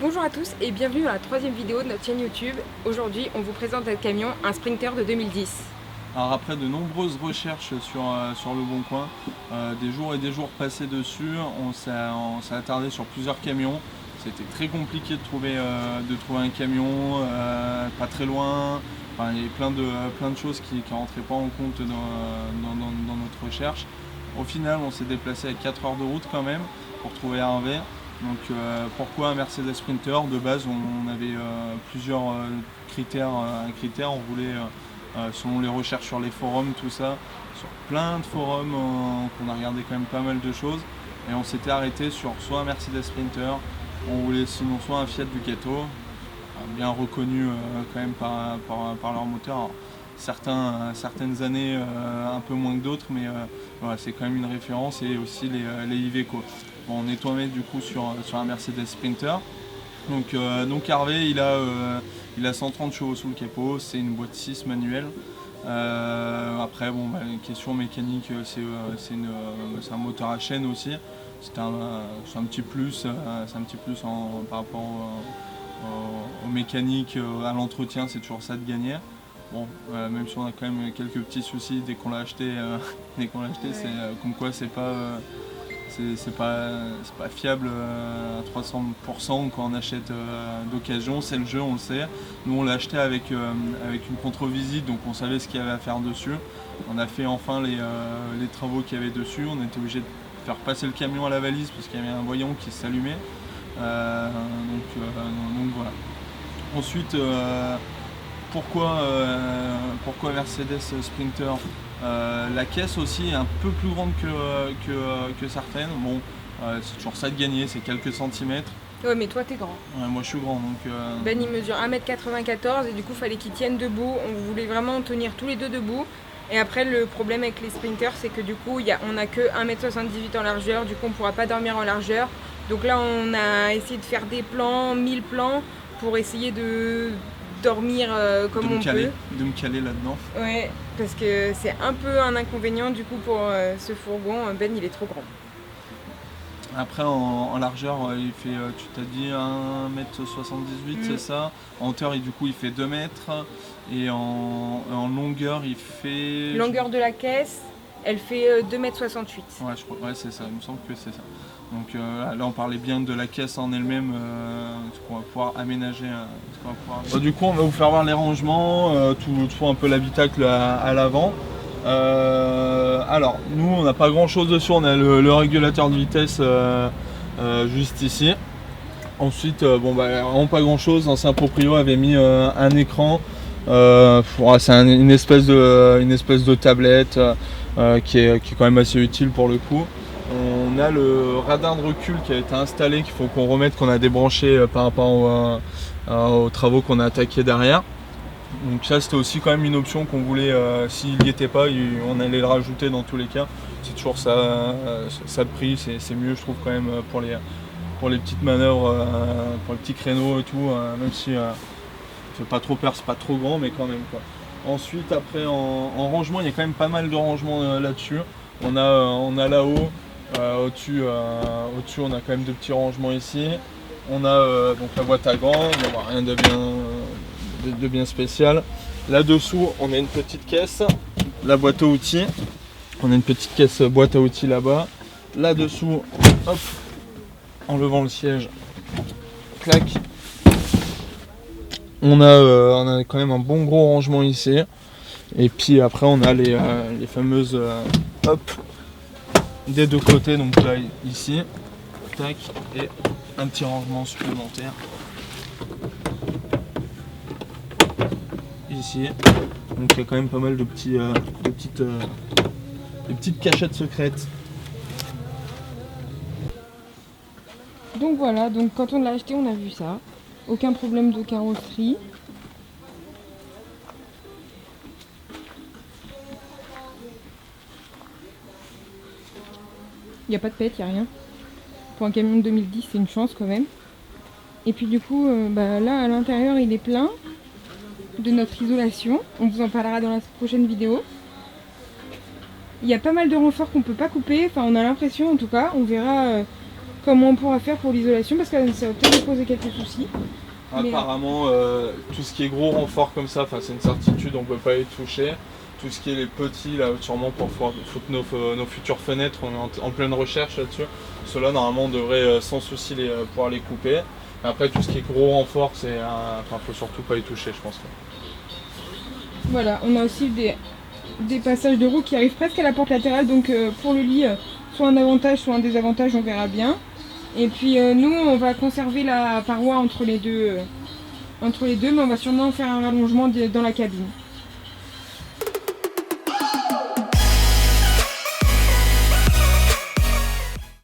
Bonjour à tous et bienvenue dans la troisième vidéo de notre chaîne YouTube. Aujourd'hui, on vous présente un camion, un Sprinter de 2010. Alors après de nombreuses recherches sur le Bon Coin, des jours et des jours passés dessus, on s'est attardé sur plusieurs camions. C'était très compliqué de trouver un camion pas très loin. Enfin, il y avait plein de choses qui ne rentraient pas en compte dans notre recherche. Au final, on s'est déplacé à 4 heures de route quand même pour trouver Hervé. Donc pourquoi un Mercedes Sprinter? De base, on avait plusieurs critères. On voulait, selon les recherches sur les forums, tout ça, sur plein de forums, qu'on a regardé quand même pas mal de choses. Et on s'était arrêté sur soit un Mercedes Sprinter, on voulait sinon soit un Fiat Ducato, bien reconnu quand même par leur moteur. Alors, certaines années un peu moins que d'autres, mais voilà, c'est quand même une référence, et aussi les Iveco. Bon, on est tombé du coup sur un Mercedes Sprinter. Donc Hervé, il a 130 chevaux sous le capot, c'est une boîte 6 manuelle. Après, bon, question mécanique, c'est un moteur à chaîne aussi. C'est un petit plus, par rapport aux mécaniques, à l'entretien, c'est toujours ça de gagner. Bon, même si on a quand même quelques petits soucis dès qu'on l'a acheté, ouais. C'est comme quoi c'est pas fiable à 300% quand on achète d'occasion. C'est le jeu, on le sait. Nous, on l'a acheté avec une contre-visite, donc on savait ce qu'il y avait à faire dessus. On a fait enfin les travaux qu'il y avait dessus. On était obligé de faire passer le camion à la valise parce qu'il y avait un voyant qui s'allumait. Donc voilà. Ensuite, pourquoi Mercedes Sprinter? La caisse aussi est un peu plus grande que certaines. Bon, c'est toujours ça de gagner, c'est quelques centimètres. Ouais, mais toi t'es grand. Ouais, moi je suis grand, donc... Ben il mesure 1m94 et du coup fallait qu'il tienne debout. On voulait vraiment tenir tous les deux debout. Et après le problème avec les sprinters, c'est que du coup on a que 1m78 en largeur, du coup on pourra pas dormir en largeur. Donc là on a essayé de faire des plans, 1000 plans, pour essayer de dormir comme on peut. De me caler là-dedans. Ouais, parce que c'est un peu un inconvénient du coup pour ce fourgon. Ben il est trop grand. Après en largeur, il fait, tu t'as dit 1m78, c'est ça. En hauteur, du coup il fait 2 mètres. Et en longueur, il fait... Longueur de la caisse, elle fait 2,68 m. Ouais, je crois, ouais, c'est ça, il me semble que c'est ça. Donc là, on parlait bien de la caisse en elle-même, ce qu'on va pouvoir aménager. Du coup, on va vous faire voir les rangements, tout un peu l'habitacle à l'avant. Alors, nous, on n'a pas grand-chose dessus, on a le régulateur de vitesse juste ici. Ensuite, vraiment pas grand-chose. L'ancien proprio avait mis un écran. C'est une espèce de tablette qui est quand même assez utile pour le coup. On a le radar de recul qui a été installé, qu'il faut qu'on remette, qu'on a débranché par rapport aux travaux qu'on a attaqués derrière. Donc ça, c'était aussi quand même une option qu'on voulait, s'il n'y était pas, on allait le rajouter dans tous les cas. C'est toujours ça de prix, c'est mieux je trouve quand même pour les petites manœuvres, pour les petits créneaux et tout, même si ça fait pas trop peur, c'est pas trop grand, mais quand même quoi. Ensuite, après en rangement, il y a quand même pas mal de rangements là-dessus. On a là-haut, au-dessus, on a quand même de petits rangements ici. On a donc la boîte à gants, rien de bien spécial. Là-dessous, on a une petite caisse, la boîte à outils. On a une petite caisse boîte à outils là-bas. Là-dessous, hop, en levant le siège, clac. On a quand même un bon gros rangement ici. Et puis après, on a les fameuses hop, des deux côtés, donc là, ici, tac, et un petit rangement supplémentaire ici. Donc il y a quand même pas mal de petites cachettes secrètes. Donc voilà, donc quand on l'a acheté, on a vu ça. Aucun problème de carrosserie. Il n'y a pas de pète, il n'y a rien. Pour un camion de 2010, c'est une chance quand même. Et puis du coup, là à l'intérieur, il est plein de notre isolation. On vous en parlera dans la prochaine vidéo. Il y a pas mal de renforts qu'on peut pas couper. Enfin, on a l'impression en tout cas. On verra comment on pourra faire pour l'isolation, parce que ça va peut-être nous poser quelques soucis. Apparemment, tout ce qui est gros renfort comme ça, c'est une certitude, on ne peut pas y toucher. Tout ce qui est les petits, là, sûrement pour foutre nos futures fenêtres, on est en pleine recherche là-dessus. Ceux-là, normalement, on devrait sans souci pouvoir les couper. Mais après, tout ce qui est gros renfort, faut surtout pas y toucher, je pense. Voilà, on a aussi des passages de roues qui arrivent presque à la porte latérale, donc pour le lit, soit un avantage, soit un désavantage, on verra bien. Et puis nous, on va conserver la paroi entre les deux, mais on va sûrement faire un rallongement dans la cabine.